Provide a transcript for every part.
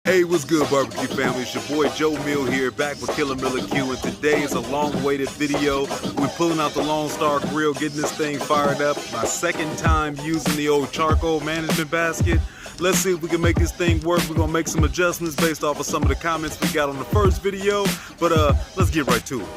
Hey, what's good, barbecue family? It's your boy Joe Mill here, back with Killer Miller Q, and today is a long-awaited video. We're pulling out the Lone Star Grill, getting this thing fired up. My second time using the old charcoal management basket. Let's see if we can make this thing work. We're gonna make some adjustments based off of some of the comments we got on the first video, but let's get right to it.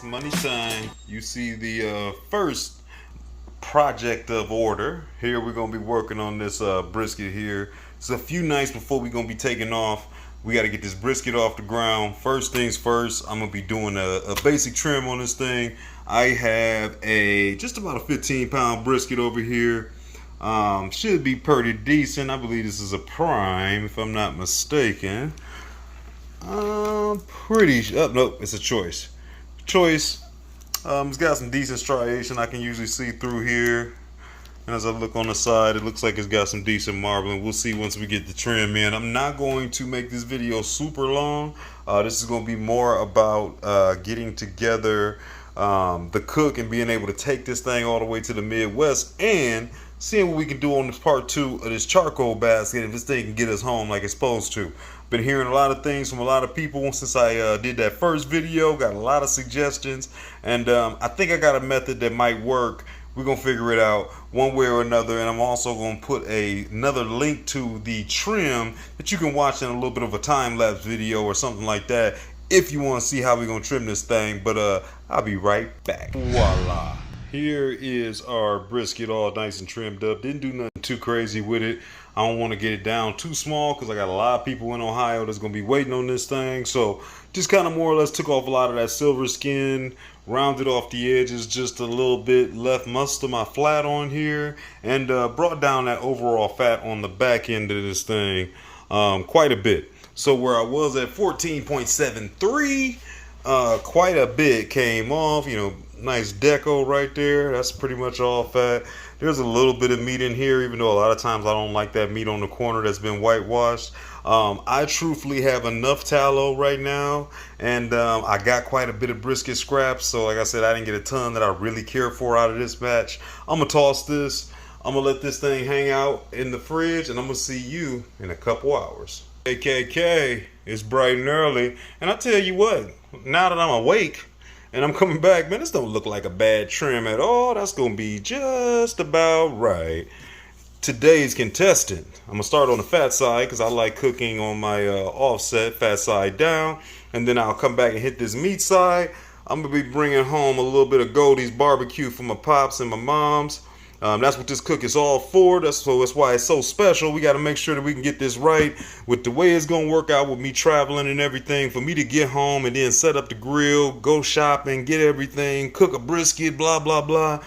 Money time. You see the first project of order. Here we're gonna be working on this brisket here. It's a few nights before we're gonna be taking off. We got to get this brisket off the ground. First things first, I'm gonna be doing a basic trim on this thing. I have just about a 15-pound brisket over here. Should be pretty decent. I believe this is a prime, if I'm not mistaken. Nope, it's a choice. It's got some decent striation I can usually see through here, and as I look on the side, it looks like it's got some decent marbling. We'll see once we get the trim in. I'm not going to make this video super long. This is going to be more about getting together the cook and being able to take this thing all the way to the Midwest and seeing what we can do on this part 2 of this charcoal basket if this thing can get us home like it's supposed to. Been hearing a lot of things from a lot of people since I did that first video. Got a lot of suggestions, and I think I got a method that might work. We're gonna figure it out one way or another, and I'm also gonna put another link to the trim that you can watch in a little bit of a time-lapse video or something like that if you want to see how we're gonna trim this thing. But I'll be right back. Voila. Here is our brisket all nice and trimmed up. Didn't do nothing too crazy with it. I don't want to get it down too small because I got a lot of people in Ohio that's going to be waiting on this thing. So just kind of more or less took off a lot of that silver skin, rounded off the edges just a little bit, left most of my flat on here, and brought down that overall fat on the back end of this thing quite a bit. So where I was at 14.73, quite a bit came off, you know. Nice deco right there. That's pretty much all fat. There's a little bit of meat in here, even though a lot of times I don't like that meat on the corner that's been whitewashed. I truthfully have enough tallow right now, and I got quite a bit of brisket scraps. So like I said, I didn't get a ton that I really care for out of this batch. I'm gonna toss this. I'm gonna let this thing hang out in the fridge, and I'm gonna see you in a couple hours. KKK, it's bright and early, and I tell you what, now that I'm awake and I'm coming back, man, this don't look like a bad trim at all. That's gonna be just about right. Today's contestant, I'm gonna start on the fat side because I like cooking on my offset, fat side down, and then I'll come back and hit this meat side. I'm gonna be bringing home a little bit of Goldee's barbecue for my pops and my moms. That's what this cook is all for. That's why it's so special. We got to make sure that we can get this right with the way it's going to work out with me traveling and everything. For me to get home and then set up the grill, go shopping, get everything, cook a brisket, blah, blah, blah.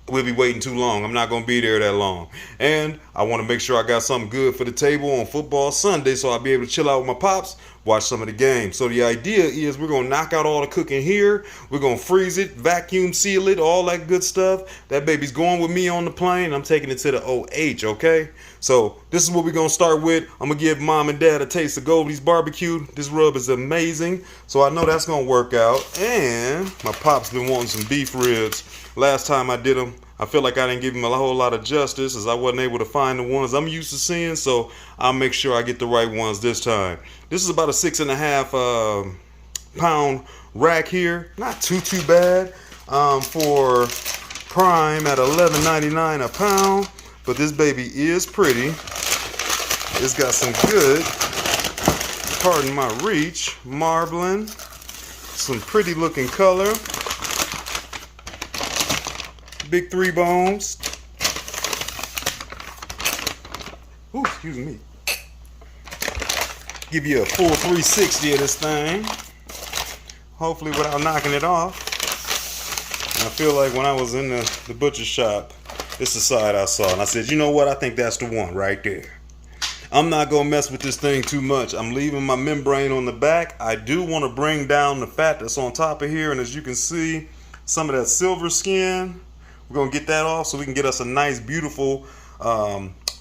We'll be waiting too long. I'm not going to be there that long. And I want to make sure I got something good for the table on football Sunday so I'll be able to chill out with my pops, watch some of the games. So the idea is we're going to knock out all the cooking here. We're going to freeze it, vacuum seal it, all that good stuff. That baby's going with me on the plane. I'm taking it to the OH, okay? So this is what we're going to start with. I'm going to give mom and dad a taste of Goldee's barbecue. This rub is amazing. So I know that's going to work out. And my pop's been wanting some beef ribs. Last time I did them, I feel like I didn't give him a whole lot of justice as I wasn't able to find the ones I'm used to seeing, so I'll make sure I get the right ones this time. This is about a 6.5 pound rack here. Not too bad for Prime at $11.99 a pound, but this baby is pretty. It's got some good, pardon my reach, marbling, some pretty looking color. Big 3 bones. Ooh, excuse me. Give you a full 360 of this thing. Hopefully without knocking it off. And I feel like when I was in the butcher shop, it's the side I saw. And I said, you know what? I think that's the one right there. I'm not going to mess with this thing too much. I'm leaving my membrane on the back. I do want to bring down the fat that's on top of here. And as you can see, some of that silver skin, we're going to get that off so we can get us a nice, beautiful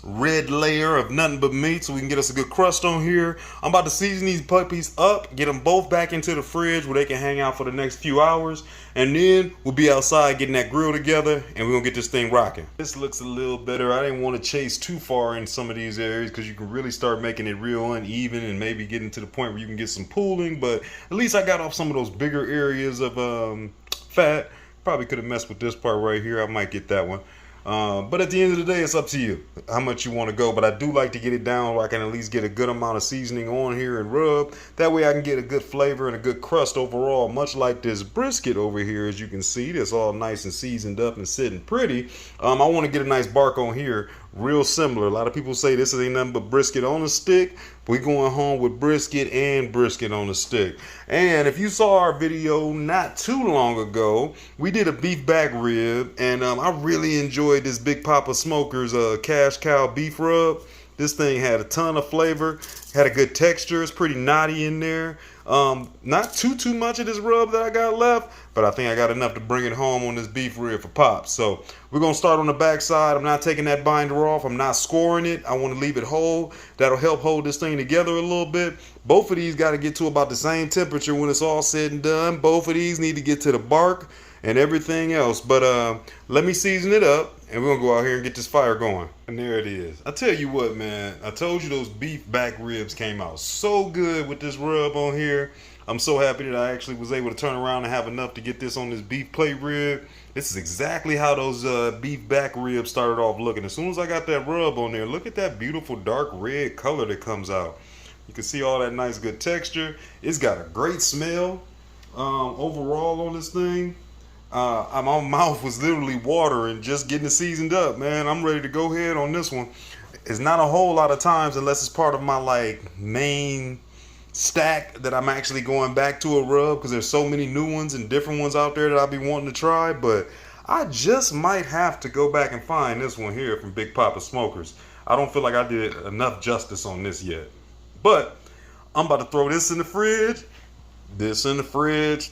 red layer of nothing but meat so we can get us a good crust on here. I'm about to season these puppies up, get them both back into the fridge where they can hang out for the next few hours, and then we'll be outside getting that grill together and we're gonna get this thing rocking. This looks a little better. I didn't want to chase too far in some of these areas because you can really start making it real uneven and maybe getting to the point where you can get some pooling, but at least I got off some of those bigger areas of fat. Probably could have messed with this part right here. I might get that one. But at the end of the day, it's up to you how much you want to go. But I do like to get it down where I can at least get a good amount of seasoning on here and rub. That way I can get a good flavor and a good crust overall, much like this brisket over here. As you can see, that's all nice and seasoned up and sitting pretty. I want to get a nice bark on here, real similar. A lot of people say this ain't nothing but brisket on a stick. We're going home with brisket and brisket on a stick. And if you saw our video not too long ago, we did a beef back rib, and I really enjoyed this Big Papa Smokers cash cow beef rub. This thing had a ton of flavor, had a good texture. It's pretty knotty in there. Not too much of this rub that I got left, but I think I got enough to bring it home on this beef rib for Pops. So we're gonna start on the back side. I'm not taking that binder off. I'm not scoring it. I want to leave it whole. That'll help hold this thing together a little bit. Both of these got to get to about the same temperature when it's all said and done. Both of these need to get to the bark and everything else. But let me season it up and we're gonna go out here and get this fire going. And there it is. I tell you what, man, I told you those beef back ribs came out so good with this rub on here. I'm so happy that I actually was able to turn around and have enough to get this on this beef plate rib. This is exactly how those beef back ribs started off looking. As soon as I got that rub on there, look at that beautiful dark red color that comes out. You can see all that nice good texture. It's got a great smell overall on this thing. My mouth was literally watering just getting it seasoned up, man. I'm ready to go ahead on this one. It's not a whole lot of times unless it's part of my like main stack that I'm actually going back to a rub because there's so many new ones and different ones out there that I'll be wanting to try. But I just might have to go back and find this one here from Big Papa Smokers. I don't feel like I did enough justice on this yet. But I'm about to throw this in the fridge. This in the fridge.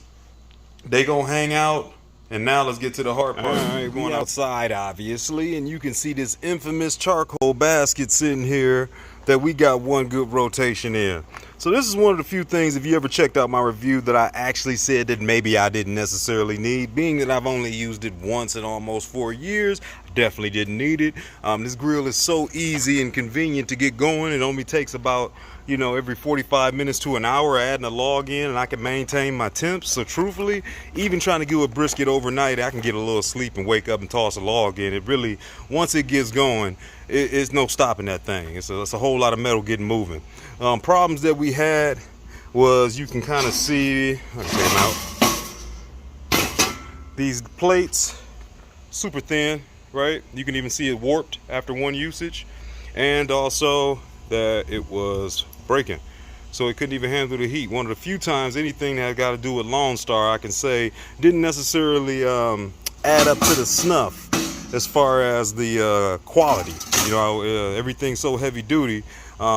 They gonna hang out. And now let's get to the hard part. All right, going outside, obviously, and you can see this infamous charcoal basket sitting here that we got one good rotation in. So this is one of the few things, if you ever checked out my review, that I actually said that maybe I didn't necessarily need. Being that I've only used it once in almost 4 years, I definitely didn't need it. This grill is so easy and convenient to get going. It only takes about, you know, every 45 minutes to an hour adding a log in, and I can maintain my temps. So truthfully, even trying to do a brisket overnight, I can get a little sleep and wake up and toss a log in. It really, once it gets going, it's no stopping that thing. It's a whole lot of metal getting moving. Problems that we had was, you can kind of see, let's take them out. These plates, super thin, right? You can even see it warped after one usage, and also that it was breaking, so it couldn't even handle the heat. One of the few times anything that got to do with Lone Star, I can say, didn't necessarily add up to the snuff as far as the quality. You know, everything's so heavy duty.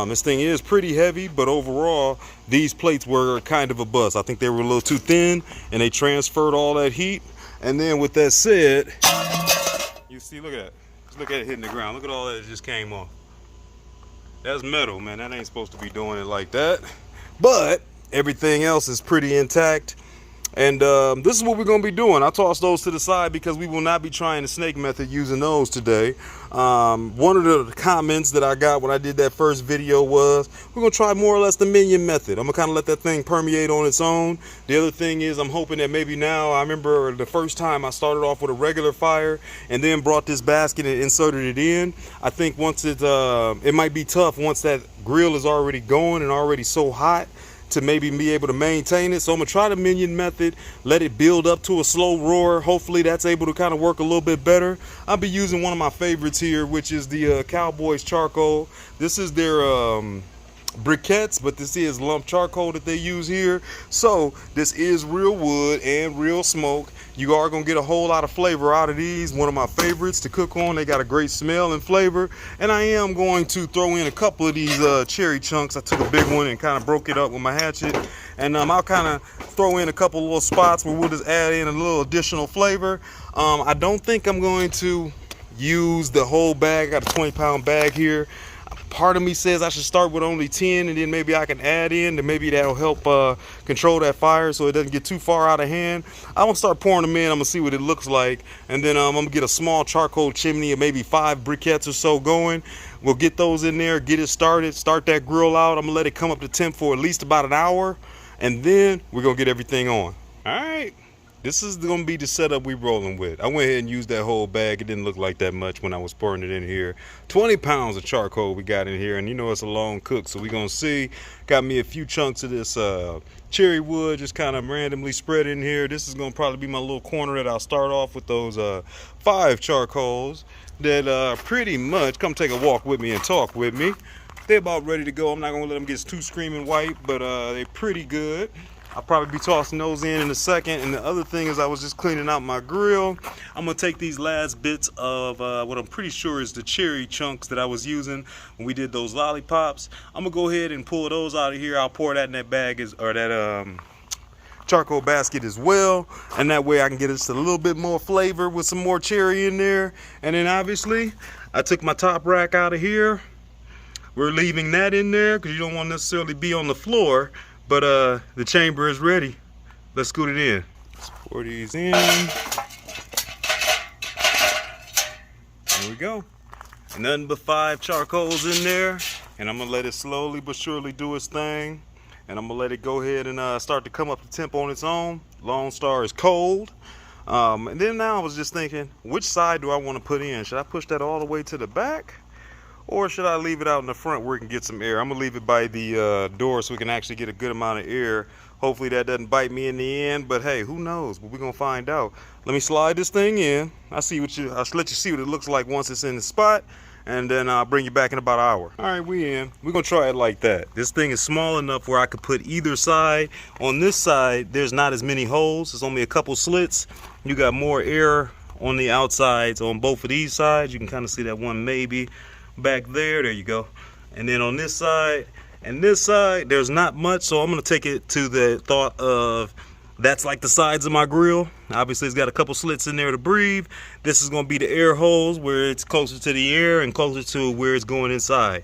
This thing is pretty heavy, but overall these plates were kind of a bust. I think they were a little too thin and they transferred all that heat. And then with that said, you see, look at that. Just look at it hitting the ground. Look at all that just came off. That's metal, man. That ain't supposed to be doing it like that. But everything else is pretty intact. And this is what we're going to be doing. I tossed those to the side because we will not be trying the snake method using those today. One of the comments that I got when I did that first video was, we're going to try more or less the minion method. I'm going to kind of let that thing permeate on its own. The other thing is, I'm hoping that maybe now, I remember the first time I started off with a regular fire and then brought this basket and inserted it in. I think once it might be tough once that grill is already going and already so hot, to maybe be able to maintain it. So I'm gonna try the minion method, let it build up to a slow roar. Hopefully that's able to kind of work a little bit better. I'll be using one of my favorites here, which is the Cowboys charcoal. This is their briquettes, but this is lump charcoal that they use here. So this is real wood and real smoke. You are gonna get a whole lot of flavor out of these. One of my favorites to cook on. They got a great smell and flavor. And I am going to throw in a couple of these cherry chunks. I took a big one and kind of broke it up with my hatchet. And I'll kind of throw in a couple little spots where we'll just add in a little additional flavor. I don't think I'm going to use the whole bag. I got a 20-pound bag here. Part of me says I should start with only 10, and then maybe I can add in, and maybe that'll help control that fire so it doesn't get too far out of hand. I'm gonna start pouring them in. I'm gonna see what it looks like, and then I'm gonna get a small charcoal chimney of maybe 5 briquettes or so going. We'll get those in there, get it started, start that grill out. I'm gonna let it come up to temp for at least about an hour, and then we're gonna get everything on. All right. This is gonna be the setup we rolling with. I went ahead and used that whole bag. It didn't look like that much when I was pouring it in here. 20 pounds of charcoal we got in here, and you know it's a long cook, so we gonna see. Got me a few chunks of this cherry wood just kind of randomly spread in here. This is gonna probably be my little corner that I'll start off with those 5 charcoals that pretty much, come take a walk with me and talk with me. They're about ready to go. I'm not gonna let them get too screaming white, but they're pretty good. I'll probably be tossing those in a second. And the other thing is I was just cleaning out my grill. I'm gonna take these last bits of what I'm pretty sure is the cherry chunks that I was using when we did those lollipops. I'm gonna go ahead and pull those out of here. I'll pour that in that bag or that charcoal basket as well. And that way I can get us a little bit more flavor with some more cherry in there. And then obviously I took my top rack out of here. We're leaving that in there because you don't want to necessarily be on the floor. But the chamber is ready. Let's scoot it in. Let's pour these in. There we go. Nothing but 5 charcoals in there. And I'm gonna let it slowly but surely do its thing. And I'm gonna let it go ahead and start to come up to temp on its own. Lone Star is cold. And then now I was just thinking, which side do I want to put in? Should I push that all the way to the back? Or should I leave it out in the front where we can get some air? I'm gonna leave it by the door so we can actually get a good amount of air. Hopefully that doesn't bite me in the end, but hey, who knows? But we're gonna find out. Let me slide this thing in. I'll let you see what it looks like once it's in the spot, and then I'll bring you back in about an hour. All right, we in. We're gonna try it like that. This thing is small enough where I could put either side. On this side, there's not as many holes. There's only a couple slits. You got more air on the outsides on both of these sides. You can kind of see that one maybe back there. There you go. And then on this side and this side, there's not much, so I'm gonna take it to the thought of that's like the sides of my grill. Obviously it's got a couple slits in there to breathe. This is gonna be the air holes where it's closer to the air and closer to where it's going inside.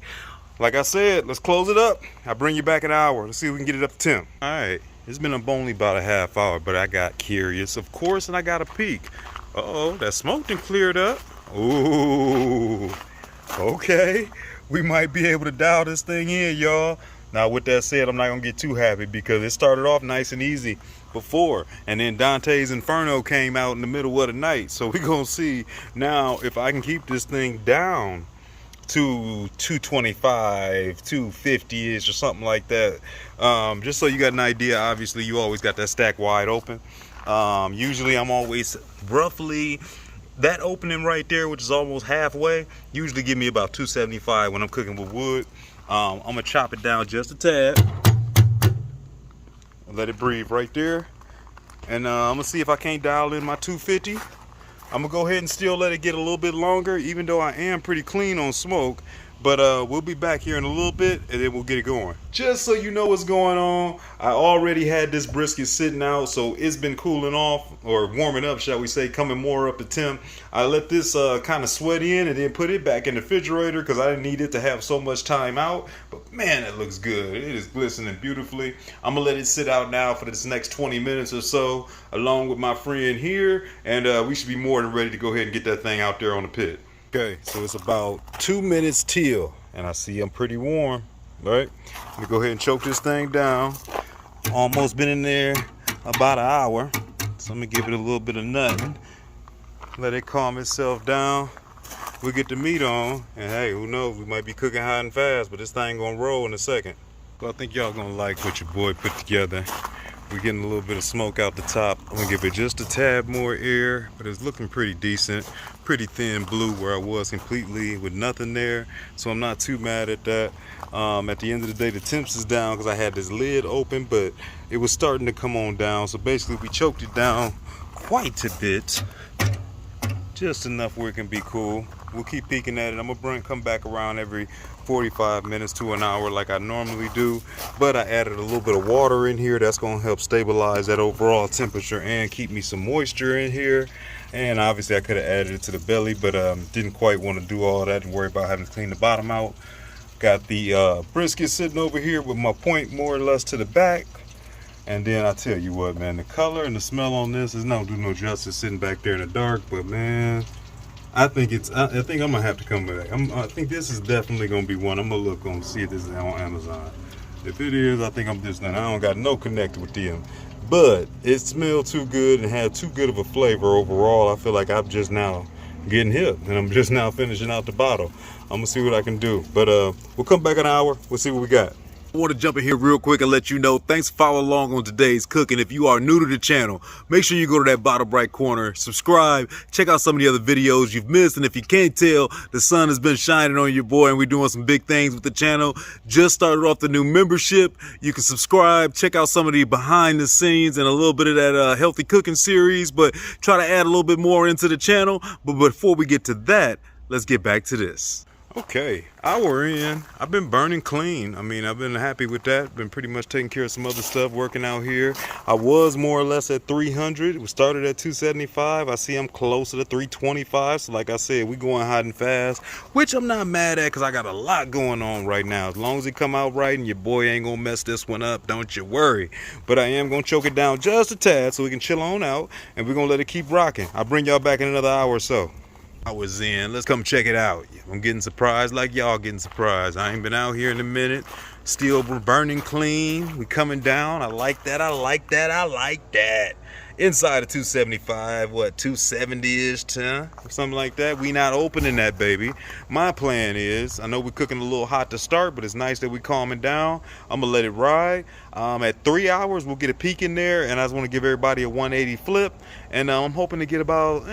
Like I said, let's close it up. I'll bring you back in an hour. Let's see if we can get it up to temp. All right, it's been only about a half hour, but I got curious, of course, and I got a peek. Uh-oh, that smoke done cleared up. Ooh. Okay, we might be able to dial this thing in, y'all. Now, with that said, I'm not gonna get too happy because it started off nice and easy before, and then Dante's Inferno came out in the middle of the night. So we're gonna see now if I can keep this thing down to 225, 250-ish or something like that. Just so you got an idea, obviously you always got that stack wide open. Usually I'm always roughly that opening right there, which is almost halfway, usually give me about 275 when I'm cooking with wood. I'm gonna chop it down just a tad. Let it breathe right there. And I'm gonna see if I can't dial in my 250. I'm gonna go ahead and still let it get a little bit longer, even though I am pretty clean on smoke. But we'll be back here in a little bit and then we'll get it going. Just so you know what's going on, I already had this brisket sitting out, so it's been cooling off, or warming up, shall we say, coming more up to temp. I let this kind of sweat in and then put it back in the refrigerator because I didn't need it to have so much time out. But man, it looks good. It is glistening beautifully. I'm gonna let it sit out now for this next 20 minutes or so, along with my friend here, and we should be more than ready to go ahead and get that thing out there on the pit. Okay, so it's about 2 minutes till, and I see I'm pretty warm, right? Let me go ahead and choke this thing down. Almost been in there about an hour, so I'm gonna give it a little bit of nutting. Let it calm itself down. We'll get the meat on, and hey, who knows, we might be cooking hot and fast, but this thing gonna roll in a second. Well, I think y'all gonna like what your boy put together. We're getting a little bit of smoke out the top. I'm gonna give it just a tad more air, but it's looking pretty decent. Pretty thin blue where I was completely with nothing there, so I'm not too mad at that. At the end of the day, the temps is down because I had this lid open, but it was starting to come on down. So basically, we choked it down quite a bit, just enough where it can be cool. We'll keep peeking at it. I'm gonna come back around every 45 minutes to an hour like I normally do, but I added a little bit of water in here. That's gonna help stabilize that overall temperature and keep me some moisture in here. And obviously I could have added it to the belly, but didn't quite want to do all that and worry about having to clean the bottom out. Got the brisket sitting over here with my point more or less to the back. And then I tell you what, man, the color and the smell on this is not do no justice sitting back there in the dark, but man, I think I'm gonna have to come back. I think this is definitely gonna be one. I'm gonna look on see if this is on Amazon. If it is, I think I'm just done. I don't got no connect with them, but it smelled too good and had too good of a flavor overall. I feel like I'm just now getting hip and I'm just now finishing out the bottle. I'm gonna see what I can do, but we'll come back in an hour. We'll see what we got. I want to jump in here real quick and let you know, thanks for following along on today's cooking. If you are new to the channel, make sure you go to that bottom right corner, subscribe, check out some of the other videos you've missed. And if you can't tell, the sun has been shining on your boy and we're doing some big things with the channel. Just started off the new membership. You can subscribe, check out some of the behind the scenes and a little bit of that healthy cooking series, but try to add a little bit more into the channel. But before we get to that, let's get back to this. Okay, hour in, I've been burning clean. I mean, I've been happy with that. Been pretty much taking care of some other stuff, working out here. I was more or less at 300. We started at 275. I see I'm closer to 325. So like I said, we going hot and fast, which I'm not mad at because I got a lot going on right now. As long as it come out right and your boy ain't gonna mess this one up, don't you worry. But I am gonna choke it down just a tad so we can chill on out and we're gonna let it keep rocking. I'll bring y'all back in another hour or so. I was in. Let's come check it out. I'm getting surprised like y'all getting surprised. I ain't been out here in a minute. Still burning clean. We coming down. I like that. I like that. I like that. Inside of 275, what, 270-ish, or something like that. We not opening that, baby. My plan is, I know we're cooking a little hot to start, but it's nice that we calming down. I'm gonna let it ride. At 3 hours, we'll get a peek in there, and I just want to give everybody a 180 flip. And I'm hoping to get about,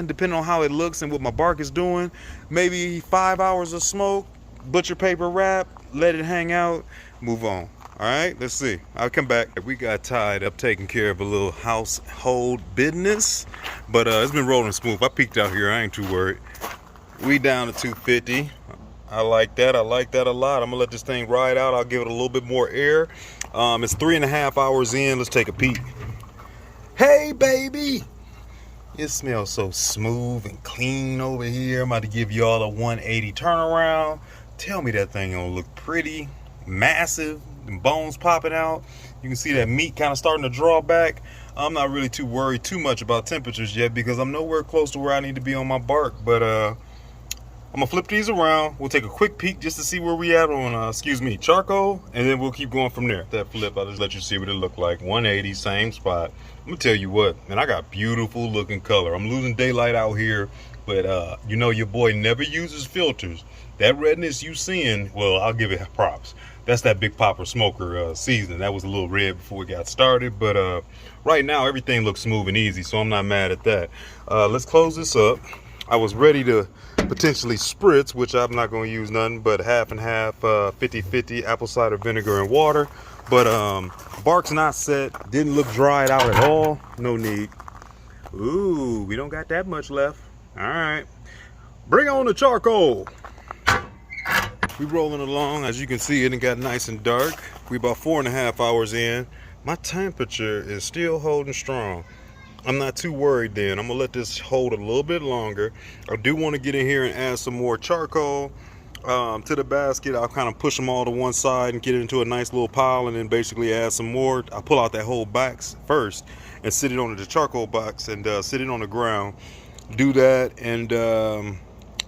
depending on how it looks and what my bark is doing, maybe 5 hours of smoke, butcher paper wrap, let it hang out, move on. All right, let's see. I'll come back. We got tied up taking care of a little household business, but it's been rolling smooth. I peeked out here. I ain't too worried. We down to 250. I like that. I like that a lot. I'm gonna let this thing ride out. I'll give it a little bit more air. It's 3.5 hours in. Let's take a peek. Hey, baby. It smells so smooth and clean over here. I'm about to give y'all a 180 turnaround. Tell me that thing gonna look pretty, massive. And bones popping out. You can see that meat kind of starting to draw back. I'm not really too worried too much about temperatures yet because I'm nowhere close to where I need to be on my bark, but I'm gonna flip these around. We'll take a quick peek just to see where we at on charcoal, and then we'll keep going from there. That flip, I'll just let you see what it looked like. 180, same spot. I'm gonna tell you what, man, I got beautiful looking color. I'm losing daylight out here, but you know your boy never uses filters. That redness you seeing, well, I'll give it props. That's that Big Popper Smoker season. That was a little red before we got started, but right now everything looks smooth and easy, so I'm not mad at that. Let's close this up. I was ready to potentially spritz, which I'm not going to use nothing but half and half, 50-50 apple cider vinegar and water, but bark's not set. Didn't look dried out at all. No need. Ooh, we don't got that much left. All right, bring on the charcoal. We rolling along. As you can see, it got nice and dark. We about 4.5 hours in. My temperature is still holding strong. I'm not too worried then. I'm gonna let this hold a little bit longer. I do want to get in here and add some more charcoal to the basket. I'll kind of push them all to one side and get it into a nice little pile, and then basically add some more. I pull out that whole box first and sit it on the charcoal box and sit it on the ground. Do that, and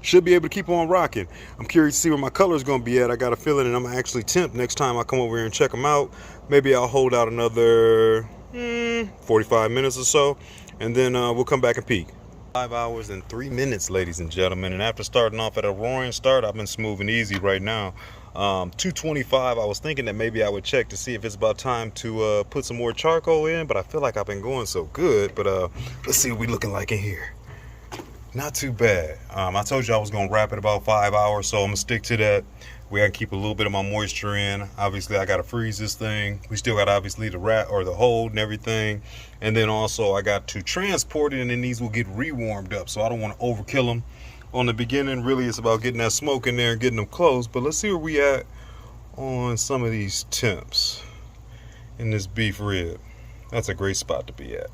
should be able to keep on rocking. I'm curious to see where my color is going to be at. I got a feeling that I'm going to actually temp next time I come over here and check them out. Maybe I'll hold out another 45 minutes or so, and then we'll come back and peek. 5 hours and 3 minutes, ladies and gentlemen. And after starting off at a roaring start, I've been smooth and easy right now. 225. I was thinking that maybe I would check to see if it's about time to put some more charcoal in, but I feel like I've been going so good. But let's see what we looking like in here. Not too bad. I told you I was gonna wrap it about 5 hours, so I'm gonna stick to that. We gotta keep a little bit of my moisture in. Obviously, I gotta freeze this thing. We still got obviously the wrap or the hold and everything, and then also I got to transport it, and then these will get re-warmed up. So I don't want to overkill them on the beginning. Really, it's about getting that smoke in there and getting them close. But let's see where we at on some of these temps in this beef rib. That's a great spot to be at.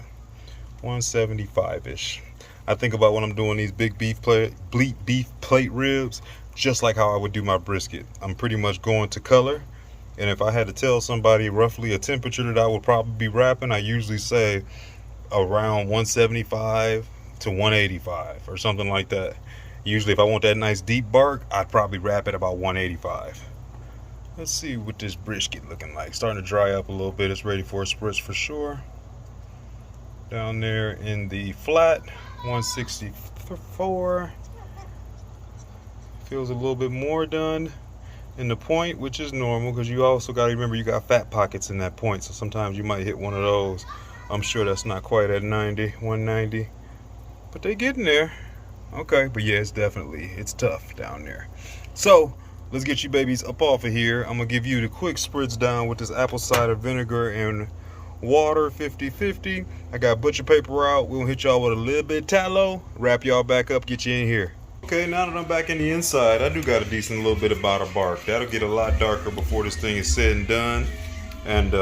175-ish. I think about when I'm doing these big beef plate ribs, just like how I would do my brisket. I'm pretty much going to color, and if I had to tell somebody roughly a temperature that I would probably be wrapping, I usually say around 175 to 185 or something like that. Usually if I want that nice deep bark, I'd probably wrap it about 185. Let's see what this brisket looking like. Starting to dry up a little bit. It's ready for a spritz for sure. Down there in the flat, 164. Feels a little bit more done in the point, which is normal because you also got to remember you got fat pockets in that point, so sometimes you might hit one of those. I'm sure that's not quite at 90, 190, but they getting there. Okay, but yeah, it's tough down there. So let's get you babies up off of here. I'm gonna give you the quick spritz down with this apple cider vinegar and water, 50-50. I got butcher paper out. We'll hit y'all with a little bit of tallow, wrap y'all back up, get you in here. Okay, now that I'm back in the inside, I do got a decent little bit of bottle bark. That'll get a lot darker before this thing is said and done. And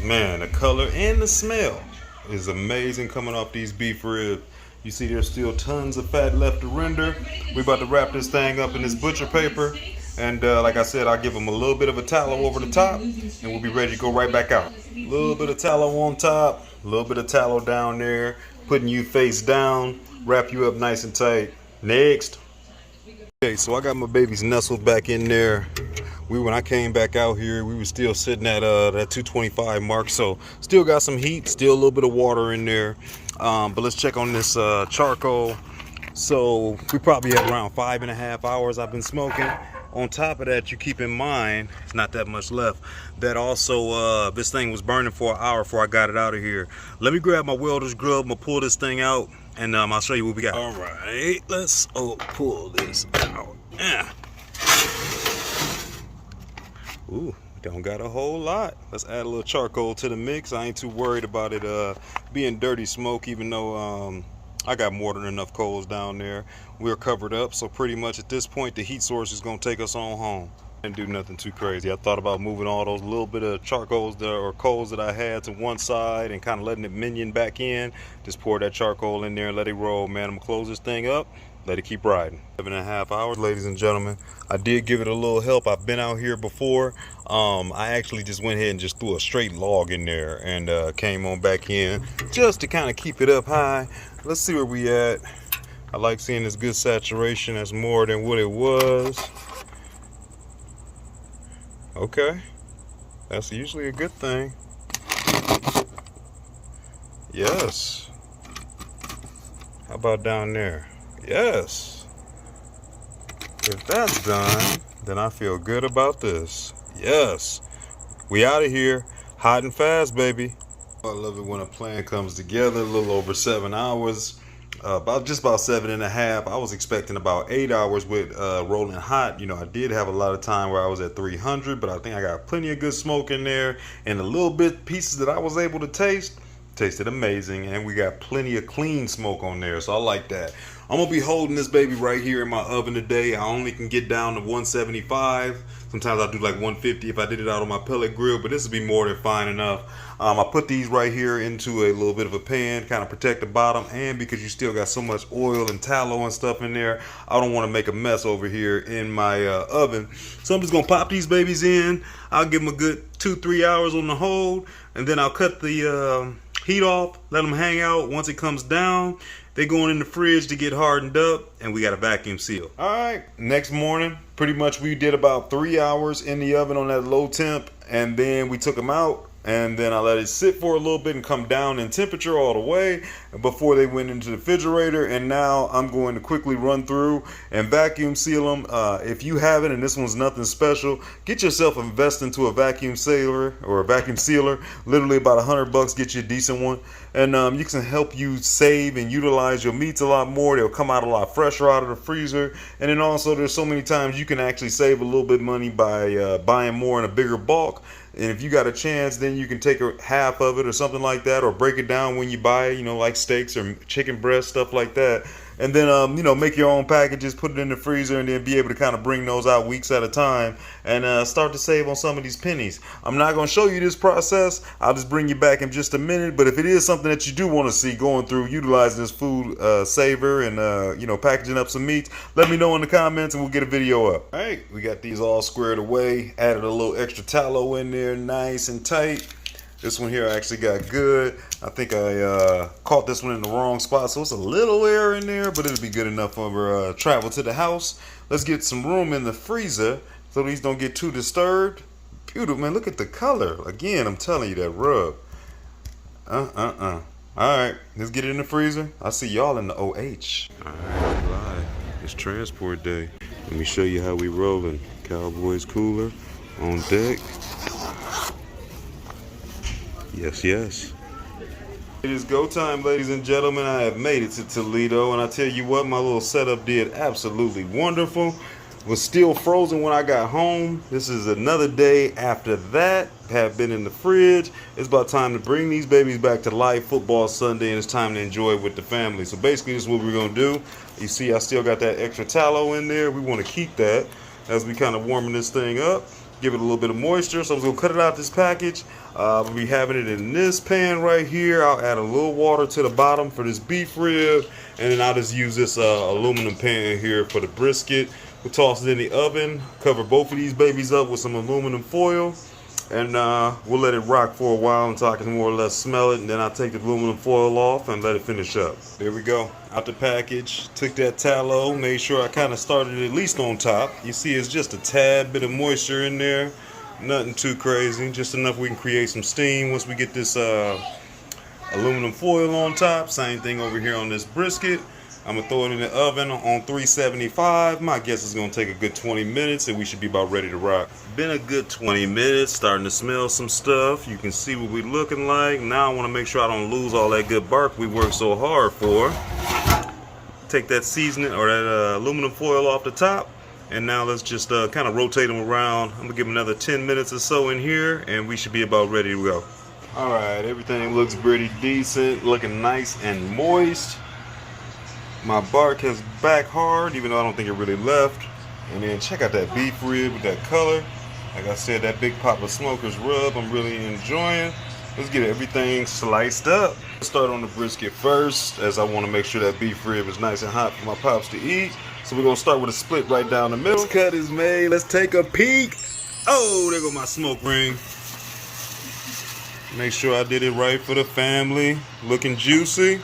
man, the color and the smell is amazing coming off these beef ribs. You see there's still tons of fat left to render. We're about to wrap this thing up in this butcher paper. And like I said, I'll give them a little bit of a tallow over the top, and we'll be ready to go right back out. A little bit of tallow on top, a little bit of tallow down there, putting you face down, wrap you up nice and tight. Next. Okay, so I got my babies nestled back in there. When I came back out here, we were still sitting at that 225 mark, so still got some heat, still a little bit of water in there. But let's check on this charcoal. So we probably had around 5.5 hours I've been smoking. On top of that, you keep in mind, it's not that much left, that also this thing was burning for an hour before I got it out of here. Let me grab my welder's glove, I'm gonna pull this thing out, and I'll show you what we got. All right, let's pull this out. Yeah. Ooh, don't got a whole lot. Let's add a little charcoal to the mix. I ain't too worried about it being dirty smoke, even though I got more than enough coals down there. We're covered up, so pretty much at this point the heat source is gonna take us on home. And do nothing too crazy. I thought about moving all those little bit of charcoals or coals that I had to one side and kind of letting it minion back in. Just pour that charcoal in there and let it roll, man. I'm gonna close this thing up, let it keep riding. 7.5 hours, ladies and gentlemen. I did give it a little help. I've been out here before. I actually just went ahead and just threw a straight log in there and came on back in just to kind of keep it up high. Let's see where we at. I like seeing this good saturation. That's more than what it was. Okay, that's usually a good thing. Yes. How about down there? Yes. If that's done, then I feel good about this. Yes. We out of here. Hot and fast, baby. I love it when a plan comes together. A little over 7 hours. About 7.5. I was expecting about 8 hours with rolling hot. You know, I did have a lot of time where I was at 300, but I think I got plenty of good smoke in there, and the little bit pieces that I was able to tasted amazing, and we got plenty of clean smoke on there, so I like that. I'm gonna be holding this baby right here in my oven today. I only can get down to 175. Sometimes I do like 150 if I did it out on my pellet grill, but this will be more than fine enough. I put these right here into a little bit of a pan, kind of protect the bottom, and because you still got so much oil and tallow and stuff in there, I don't want to make a mess over here in my oven. So I'm just gonna pop these babies in. I'll give them a good 2-3 hours on the hold, and then I'll cut the heat off, let them hang out. Once it comes down, they going in the fridge to get hardened up, and we got a vacuum seal. All right, next morning, pretty much we did about 3 hours in the oven on that low temp, and then we took them out and then I let it sit for a little bit and come down in temperature all the way before they went into the refrigerator. And now I'm going to quickly run through and vacuum seal them. If you haven't, and this one's nothing special, get yourself invest into a vacuum sealer or a vacuum sealer. Literally about $100, get you a decent one, and you can help you save and utilize your meats a lot more. They'll come out a lot fresher out of the freezer. And then also there's so many times you can actually save a little bit of money by buying more in a bigger bulk. And if you got a chance, then you can take half of it or something like that, or break it down when you buy it, you know, like steaks or chicken breast, stuff like that. And then, you know, make your own packages, put it in the freezer, and then be able to kind of bring those out weeks at a time and start to save on some of these pennies. I'm not going to show you this process. I'll just bring you back in just a minute. But if it is something that you do want to see going through utilizing this food saver and, you know, packaging up some meats, let me know in the comments and we'll get a video up. All right, we got these all squared away. Added a little extra tallow in there, nice and tight. This one here actually got good. I think I caught this one in the wrong spot, so it's a little air in there, but it'll be good enough for travel to the house. Let's get some room in the freezer so these don't get too disturbed. Beautiful, man. Look at the color. Again, I'm telling you, that rub. All right, let's get it in the freezer. I'll see y'all in the OH. All right, live. It's transport day. Let me show you how we rolling. Cowboys cooler on deck. Yes, yes. It is go time, ladies and gentlemen. I have made it to Toledo, and I tell you what, my little setup did absolutely wonderful. Was still frozen when I got home. This is another day after that. Have been in the fridge. It's about time to bring these babies back to life. Football Sunday, and it's time to enjoy it with the family. So basically, this is what we're gonna do. You see, I still got that extra tallow in there. We want to keep that as we kind of warming this thing up. Give it a little bit of moisture. So I'm gonna cut it out this package. We'll be having it in this pan right here. I'll add a little water to the bottom for this beef rib, and then I'll just use this aluminum pan here for the brisket. We'll toss it in the oven, cover both of these babies up with some aluminum foil, and we'll let it rock for a while until I can more or less smell it, and then I'll take the aluminum foil off and let it finish up. There we go. Out the package, took that tallow, made sure I kind of started at least on top. You see it's just a tad bit of moisture in there. Nothing too crazy, just enough we can create some steam once we get this aluminum foil on top. Same thing over here on this brisket. I'm gonna throw it in the oven on 375. My guess is gonna take a good 20 minutes and we should be about ready to rock. Been a good 20 minutes, starting to smell some stuff. You can see what we're looking like. Now I wanna make sure I don't lose all that good bark we worked so hard for. Take that seasoning or that aluminum foil off the top. And now let's just kind of rotate them around. I'm gonna give them another 10 minutes or so in here and we should be about ready to go. All right, everything looks pretty decent, looking nice and moist. My bark has back hard, even though I don't think it really left. And then check out that beef rib with that color. Like I said, that big Papa Smoker's rub, I'm really enjoying. Let's get everything sliced up. Let's start on the brisket first, as I want to make sure that beef rib is nice and hot for my pops to eat. So we're gonna start with a split right down the middle. Cut is made. Let's take a peek. Oh, there go my smoke ring. Make sure I did it right for the family. Looking juicy.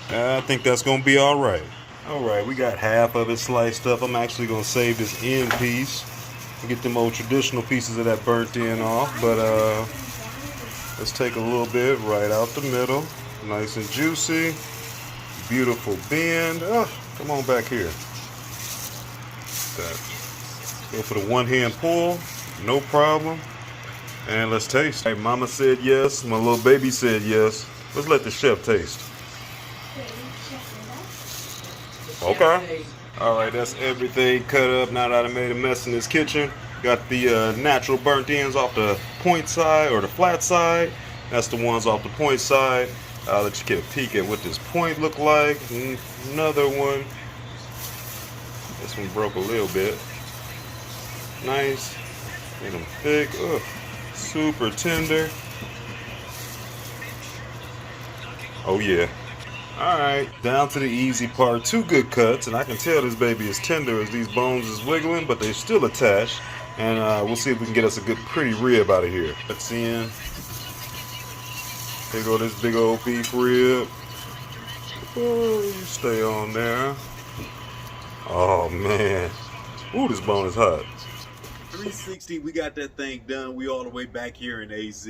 I think that's gonna be all right. All right, we got half of it sliced up. I'm actually gonna save this end piece and get them old traditional pieces of that burnt end off. But let's take a little bit right out the middle. Nice and juicy. Beautiful bend. Oh, come on back here. That. Go for the one hand pull, no problem. And let's taste. Hey, mama said yes, my little baby said yes. Let's let the chef taste. Okay. All right, that's everything cut up. Now that I made a mess in this kitchen, got the natural burnt ends off the point side or the flat side. That's the ones off the point side. I'll let you get a peek at what this point look like. Another one. This one broke a little bit. Nice. Made them thick. Ugh. Super tender. Oh yeah. Alright, down to the easy part. 2 good cuts, and I can tell this baby is tender as these bones is wiggling, but they're still attached. And we'll see if we can get us a good pretty rib out of here. Let's in. Here go this big old beef rib. Oh, stay on there. Oh man. Ooh, this bone is hot. 360, we got that thing done. We all the way back here in AZ.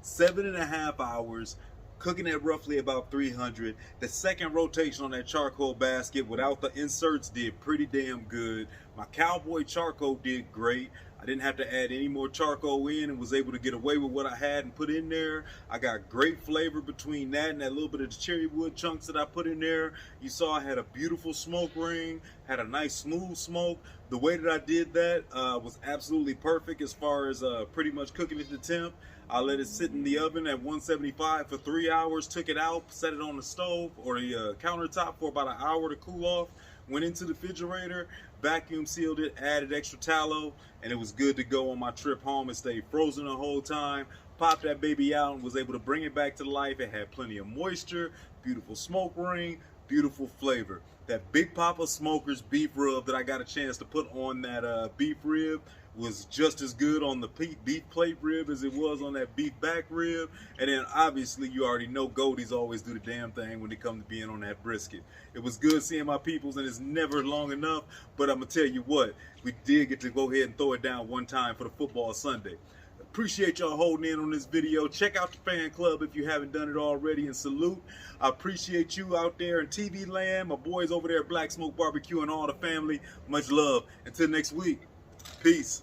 7.5 hours, cooking at roughly about 300. The second rotation on that charcoal basket without the inserts did pretty damn good. My cowboy charcoal did great. I didn't have to add any more charcoal in and was able to get away with what I had and put in there. I got great flavor between that and that little bit of the cherry wood chunks that I put in there. You saw I had a beautiful smoke ring, had a nice smooth smoke. The way that I did that was absolutely perfect as far as pretty much cooking at the temp. I let it sit in the oven at 175 for 3 hours, took it out, set it on the stove or the countertop for about an hour to cool off, went into the refrigerator, vacuum sealed it, added extra tallow, and it was good to go on my trip home. It stayed frozen the whole time. Popped that baby out and was able to bring it back to life. It had plenty of moisture, beautiful smoke ring, beautiful flavor. That Big Papa Smokers beef rub that I got a chance to put on that beef rib was just as good on the beef plate rib as it was on that beef back rib. And then obviously you already know Goldee's always do the damn thing when it comes to being on that brisket. It was good seeing my peoples, and it's never long enough, but I'm gonna tell you what, we did get to go ahead and throw it down one time for the football Sunday. Appreciate y'all holding in on this video. Check out the fan club if you haven't done it already, and salute. I appreciate you out there in TV land, my boys over there at Black Smoke Barbecue, and all the family. Much love. Until next week, peace.